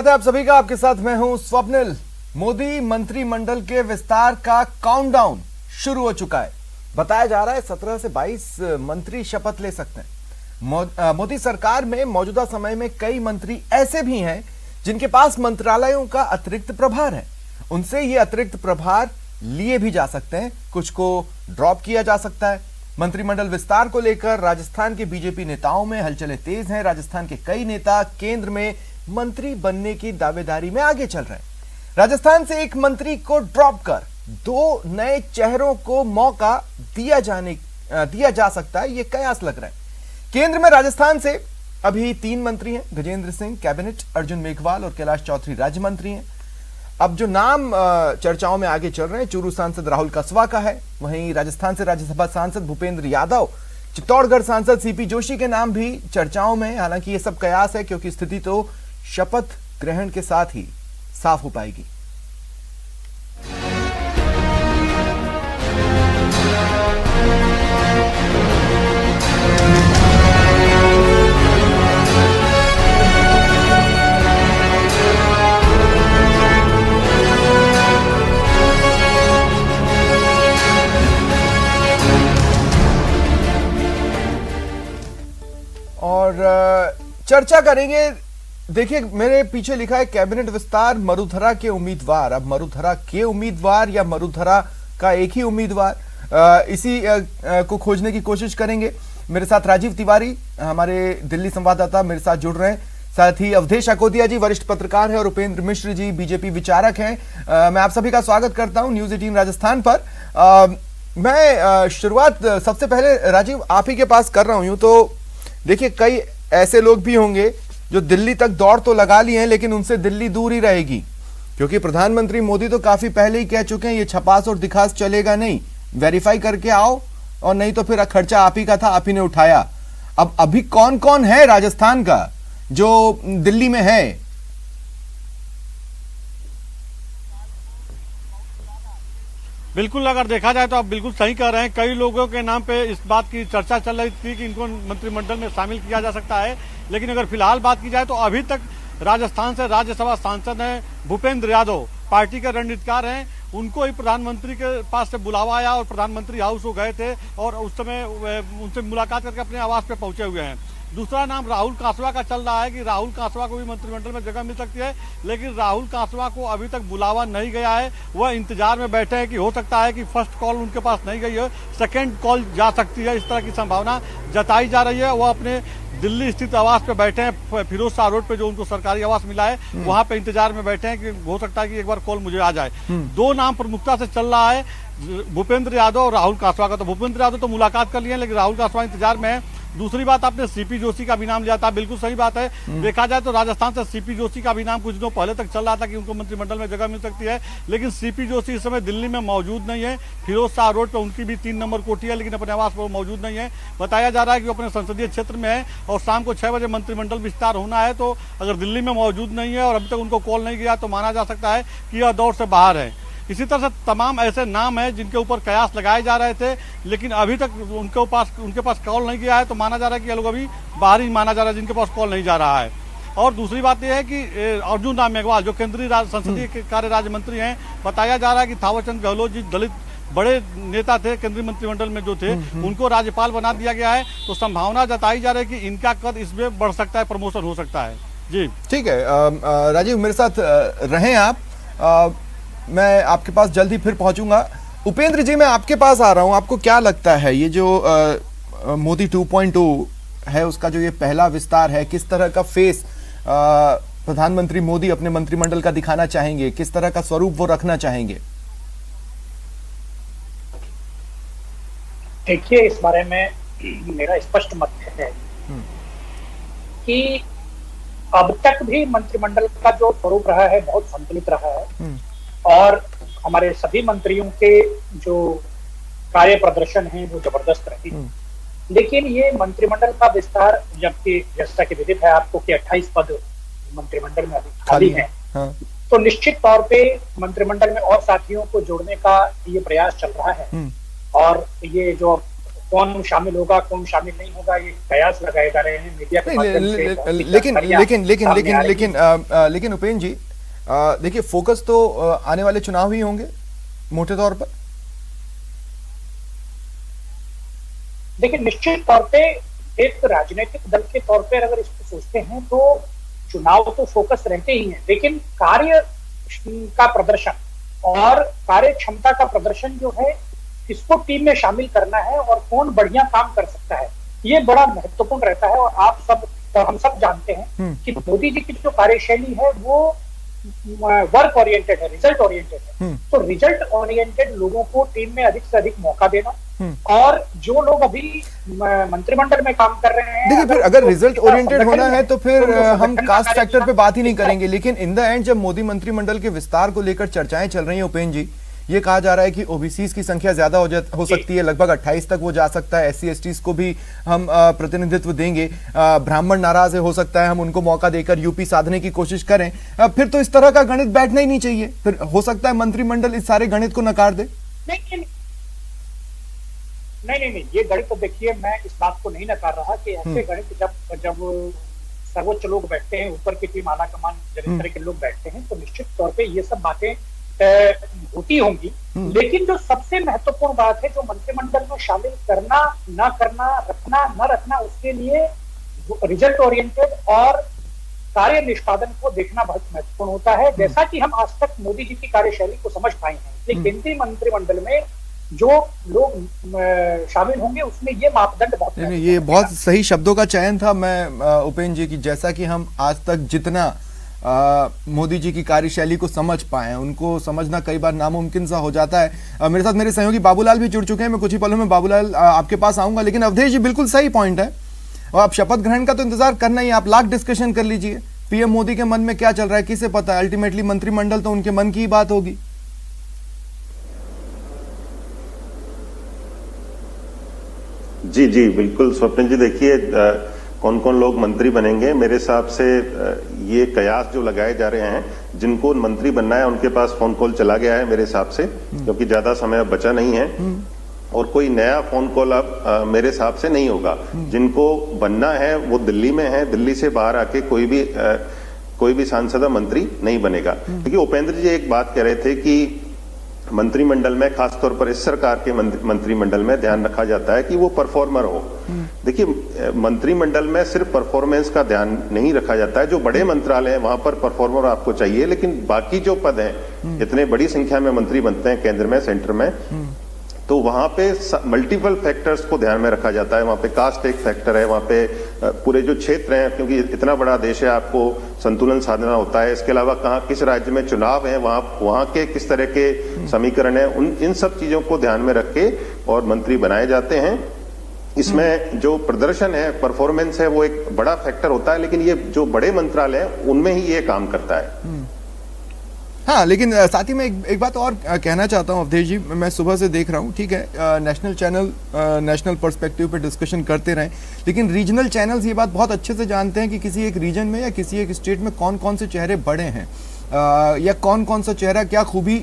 आप सभी का, आपके साथ मैं हूं स्वप्निल। मोदी मंत्रिमंडल के विस्तार का काउंटडाउन शुरू हो चुका है। बताया जा रहा है 17 से 22 मंत्री शपथ ले सकते हैं। मोदी सरकार में मौजूदा समय में कई मंत्री ऐसे भी हैं जिनके पास मंत्रालयों का अतिरिक्त प्रभार है। उनसे ये अतिरिक्त प्रभार लिए भी जा सकते हैं, कुछ को ड्रॉप किया जा सकता है। मंत्रिमंडल विस्तार को लेकर राजस्थान के बीजेपी नेताओं में हलचलें तेज हैं। राजस्थान के कई नेता केंद्र में मंत्री बनने की दावेदारी में आगे चल रहे हैं। राजस्थान से एक मंत्री को ड्रॉप कर दो नए चेहरों को मौका दिया जा सकता है, यह कयास लग रहा है। केंद्र में राजस्थान से अभी 3 मंत्री हैं। गजेंद्र सिंह कैबिनेट, अर्जुन मेघवाल और कैलाश चौधरी राज्य मंत्री हैं। अब जो नाम चर्चाओं में आगे चल रहे हैं, चूरू सांसद राहुल कसवा का है। वहीं राजस्थान से राज्यसभा सांसद भूपेंद्र यादव, चित्तौड़गढ़ सांसद सीपी जोशी के नाम भी चर्चाओं में। हालांकि ये सब कयास है, क्योंकि स्थिति तो शपथ ग्रहण के साथ ही साफ हो पाएगी। और चर्चा करेंगे। देखिए, मेरे पीछे लिखा है कैबिनेट विस्तार मरुधरा के उम्मीदवार। अब मरुधरा के उम्मीदवार या मरुधरा का एक ही उम्मीदवार, इसी को खोजने की कोशिश करेंगे। मेरे साथ राजीव तिवारी, हमारे दिल्ली संवाददाता, मेरे साथ जुड़ रहे हैं। साथ ही अवधेश अकोदिया जी, वरिष्ठ पत्रकार हैं, और उपेंद्र मिश्र जी, बीजेपी विचारक हैं। मैं आप सभी का स्वागत करता हूं न्यूज 18 राजस्थान पर। मैं शुरुआत सबसे पहले राजीव आप ही के पास कर रहा हूं। तो देखिए, कई ऐसे लोग भी होंगे जो दिल्ली तक दौड़ तो लगा ली हैं, लेकिन उनसे दिल्ली दूर ही रहेगी, क्योंकि प्रधानमंत्री मोदी तो काफी पहले ही कह चुके हैं ये छपास और दिखास चलेगा नहीं, वेरीफाई करके आओ, और नहीं तो फिर खर्चा आप ही का था, आप ही ने उठाया। अब अभी कौन कौन है राजस्थान का जो दिल्ली में है? बिल्कुल, अगर देखा जाए तो आप बिल्कुल सही कह रहे हैं। कई लोगों के नाम पे इस बात की चर्चा चल रही थी कि इनको मंत्रिमंडल में शामिल किया जा सकता है, लेकिन अगर फिलहाल बात की जाए तो अभी तक राजस्थान से राज्यसभा सांसद हैं भूपेंद्र यादव, पार्टी के रणनीतिकार हैं। उनको ही प्रधानमंत्री के पास से बुलावा आया और प्रधानमंत्री हाउस वो गए थे और उस समय उनसे मुलाकात करके अपने आवास पे पहुंचे हुए हैं। दूसरा नाम राहुल कासवा का चल रहा है कि राहुल कासवा को भी मंत्रिमंडल में जगह मिल सकती है, लेकिन राहुल कासवा को अभी तक बुलावा नहीं गया है। वह इंतजार में बैठे हैं कि हो सकता है कि फर्स्ट कॉल उनके पास नहीं गई है, सेकंड कॉल जा सकती है, इस तरह की संभावना जताई जा रही है। वह अपने दिल्ली स्थित आवास पे बैठे हैं, फिरोज शाह रोड पे जो उनको सरकारी आवास मिला है, वहां पे इंतजार में बैठे हैं कि हो सकता है कि एक बार कॉल मुझे आ जाए। 2 नाम प्रमुखता से चल रहा है, भूपेंद्र यादव और राहुल कासवा का। तो भूपेंद्र यादव तो मुलाकात कर लिए, लेकिन राहुल कासवा इंतजार में है। दूसरी बात, आपने सीपी जोशी का भी नाम लिया था, बिल्कुल सही बात है। देखा जाए तो राजस्थान से सीपी जोशी का भी नाम कुछ दिनों पहले तक चल रहा था कि उनको मंत्रिमंडल में जगह मिल सकती है, लेकिन सीपी जोशी इस समय दिल्ली में मौजूद नहीं है। फिरोज शाह रोड पर उनकी भी 3 नंबर कोठी है, लेकिन अपने आवास पर मौजूद नहीं है। बताया जा रहा है कि वो अपने संसदीय क्षेत्र में है और शाम को 6 बजे मंत्रिमंडल विस्तार होना है। तो अगर दिल्ली में मौजूद नहीं है और अभी तक उनको कॉल नहीं गया तो माना जा सकता है कि यह दौर से बाहर है। इसी तरह से तमाम ऐसे नाम हैं जिनके ऊपर कयास लगाए जा रहे थे, लेकिन अभी तक उनके पास कॉल नहीं गया है। तो माना जा रहा है कि ये लोग अभी बाहर ही माना जा रहा है, जिनके पास कॉल नहीं जा रहा है। और दूसरी बात यह है कि अर्जुन राम मेघवाल जो केंद्रीय संसदीय कार्य राज्य मंत्री हैं, बताया जा रहा है कि थावरचंद गहलोत जी दलित बड़े नेता थे केंद्रीय मंत्रिमंडल में जो थे, उनको राज्यपाल बना दिया गया है। तो संभावना जताई जा रही है कि इनका कद इसमें बढ़ सकता है, प्रमोशन हो सकता है। जी ठीक है। राजीव, मेरे साथ रहें आप। मैं आपके पास जल्दी फिर पहुंचूंगा। उपेंद्र जी, मैं आपके पास आ रहा हूं। आपको क्या लगता है ये जो मोदी 2.2 है, उसका जो ये पहला विस्तार है, किस तरह का फेस प्रधानमंत्री मोदी अपने मंत्रिमंडल का दिखाना चाहेंगे, किस तरह का स्वरूप वो रखना चाहेंगे? देखिए, इस बारे में मेरा स्पष्ट मत है कि अब तक भी मंत्रिमंडल का जो स्वरूप रहा है बहुत संतुलित रहा है और हमारे सभी मंत्रियों के जो कार्य प्रदर्शन है वो जबरदस्त रही। लेकिन ये मंत्रिमंडल का विस्तार, जबकि जैसा कि विदित है आपको कि 28 पद मंत्रिमंडल में अभी खाली हैं, तो निश्चित तौर पे मंत्रिमंडल में और साथियों को जोड़ने का ये प्रयास चल रहा है। और ये जो कौन शामिल होगा कौन शामिल नहीं होगा, ये कयास लगाए जा रहे हैं मीडिया के माध्यम से। लेकिन उपेंद्र जी, देखिए फोकस तो आने वाले चुनाव ही होंगे मोटे तौर पर। देखिए निश्चित तौर पे एक राजनीतिक दल के तौर पर अगर इसको सोचते हैं तो चुनाव तो फोकस रहते ही हैं, लेकिन कार्य का प्रदर्शन और कार्य क्षमता का प्रदर्शन जो है, किसको टीम में शामिल करना है और कौन बढ़िया काम कर सकता है, ये बड़ा महत्वपूर्ण रहता है। और आप सब और हम सब जानते हैं कि मोदी जी की जो कार्यशैली है वो वर्क ओरिएंटेड है, रिजल्ट ओरिएंटेड है। तो रिजल्ट ओरिएंटेड लोगों को टीम में अधिक से अधिक मौका देना, और जो लोग अभी मंत्रिमंडल में काम कर रहे हैं, देखिए फिर अगर रिजल्ट ओरिएंटेड होना है तो फिर हम कास्ट फैक्टर पे बात ही नहीं करेंगे। लेकिन इन द एंड जब मोदी मंत्रिमंडल के विस्तार को लेकर चर्चाएं चल रही हैं उपेंद्र जी, ये कहा जा रहा है कि ओबीसीज की संख्या ज्यादा हो सकती है, लगभग 28 तक वो जा सकता है, SC STs को भी हम प्रतिनिधित्व देंगे, ब्राह्मण नाराज हो सकता है, हम उनको मौका देकर यूपी साधने की कोशिश करें, फिर तो इस तरह का गणित बैठना ही नहीं चाहिए। फिर हो सकता है मंत्रिमंडल इस सारे गणित को नकार दे। नहीं, ये गणित तो देखिए, मैं इस बात को नहीं नकार रहा कि ऐसे गणित जब सर्वोच्च लोग बैठते हैं, ऊपर की टीम आला कमान जब इस तरह के लोग बैठते हैं, तो निश्चित तौर पे ये सब बातें होती होंगी। लेकिन जो सबसे महत्वपूर्ण बात है, जो मंत्रिमंडल में शामिल करना ना करना, रखना न रखना, उसके लिए रिजल्ट ओरिएंटेड और कार्य निष्पादन को देखना बहुत महत्वपूर्ण होता है। जैसा कि हम आज तक मोदी जी की कार्यशैली को समझ पाए हैं कि केंद्रीय मंत्रिमंडल में जो लोग शामिल होंगे उसमें ये मापदंड बहुत, ये बहुत सही शब्दों का चयन था मैं उपेंद्र जी की, जैसा कि हम आज तक जितना मोदी जी की कार्यशैली को समझ पाए, उनको समझना कई बार नामुमकिन सा हो जाता है। मेरे साथ मेरे सहयोगी बाबूलाल भी जुड़ चुके हैं, मैं कुछ ही पलों में बाबूलाल आपके पास आऊंगा। लेकिन अवधेश जी बिल्कुल सही पॉइंट है, और आप शपथ ग्रहण का तो इंतजार करना ही, आप लाख डिस्कशन कर लीजिए, पीएम मोदी के मन में क्या चल रहा है किसे पता है, अल्टीमेटली मंत्रिमंडल तो उनके मन की ही बात होगी। जी बिल्कुल स्वप्निल जी, देखिए कौन कौन लोग मंत्री बनेंगे, मेरे हिसाब से ये कयास जो लगाए जा रहे हैं, जिनको मंत्री बनना है उनके पास फोन कॉल चला गया है मेरे हिसाब से, क्योंकि ज्यादा समय अब बचा नहीं है और कोई नया फोन कॉल अब मेरे हिसाब से नहीं होगा। जिनको बनना है वो दिल्ली में है, दिल्ली से बाहर आके कोई भी सांसद मंत्री नहीं बनेगा। क्योंकि उपेंद्र जी एक बात कह रहे थे कि मंत्रिमंडल में, खासतौर पर इस सरकार के मंत्रिमंडल में ध्यान रखा जाता है कि वो परफॉर्मर हो। देखिए मंत्रिमंडल में सिर्फ परफॉर्मेंस का ध्यान नहीं रखा जाता है, जो बड़े मंत्रालय हैं वहां पर परफॉर्मर आपको चाहिए, लेकिन बाकी जो पद हैं, इतने बड़ी संख्या में मंत्री बनते हैं केंद्र में, सेंटर में, तो वहां पे मल्टीपल फैक्टर्स को ध्यान में रखा जाता है। वहां पे कास्ट एक फैक्टर है, वहां पे पूरे जो क्षेत्र हैं, क्योंकि इतना बड़ा देश है, आपको संतुलन साधना होता है। इसके अलावा कहाँ किस राज्य में चुनाव है, वहां के किस तरह के समीकरण है, इन सब चीजों को ध्यान में रख के और मंत्री बनाए जाते हैं। इसमें जो प्रदर्शन है, परफॉर्मेंस है, वो एक बड़ा फैक्टर होता है, लेकिन ये जो बड़े मंत्रालय हैं उनमें ही ये काम करता है। हाँ, लेकिन साथ ही में एक बात और कहना चाहता हूँ अवधेश जी, मैं सुबह से देख रहा हूँ, ठीक है, नेशनल चैनल नेशनल पर्सपेक्टिव पे डिस्कशन करते रहें, लेकिन रीजनल चैनल्स ये बात बहुत अच्छे से जानते हैं कि किसी एक रीजन में या किसी एक स्टेट में कौन कौन से चेहरे बड़े हैं, या कौन कौन सा चेहरा क्या खूबी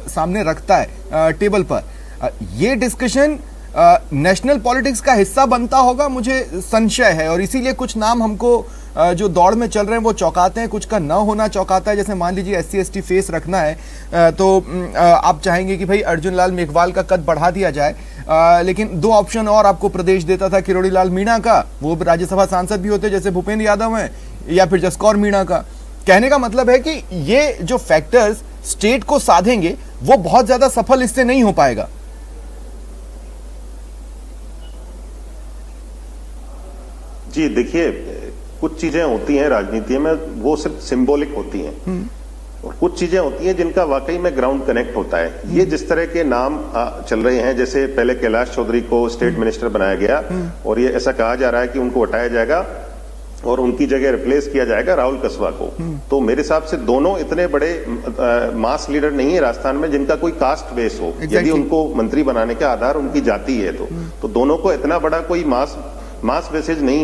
सामने रखता है टेबल पर। ये डिस्कशन नेशनल पॉलिटिक्स का हिस्सा बनता होगा, मुझे संशय है, और इसीलिए कुछ नाम हमको जो दौड़ में चल रहे हैं वो चौंकाते हैं, कुछ का न होना चौंकाता है। जैसे मान लीजिए SC ST फेस रखना है तो आप चाहेंगे कि भाई अर्जुन लाल मेघवाल का कद बढ़ा दिया जाए, लेकिन दो ऑप्शन और आपको प्रदेश देता था, किरोड़ी लाल मीणा का, वो राज्यसभा सांसद भी होते जैसे भूपेंद्र यादव हैं, या फिर जसकौर मीणा का। कहने का मतलब है कि ये जो फैक्टर्स स्टेट को साधेंगे वो बहुत ज्यादा सफल इससे नहीं हो पाएगा। जी देखिए, कुछ चीजें होती हैं राजनीति में, वो सिर्फ सिंबॉलिक होती हैं, और कुछ चीजें होती हैं जिनका वाकई में ग्राउंड कनेक्ट होता है। ये जिस तरह के नाम चल रहे हैं, जैसे पहले कैलाश चौधरी को स्टेट मिनिस्टर बनाया गया और ये ऐसा कहा जा रहा है कि उनको हटाया जाएगा और उनकी जगह रिप्लेस किया जाएगा राहुल कसवा को, तो मेरे हिसाब से दोनों इतने बड़े मास लीडर नहीं है राजस्थान में जिनका कोई कास्ट बेस हो। यदि उनको मंत्री बनाने का आधार उनकी जाति है तो दोनों को इतना बड़ा कोई मास बेसिस नहीं है।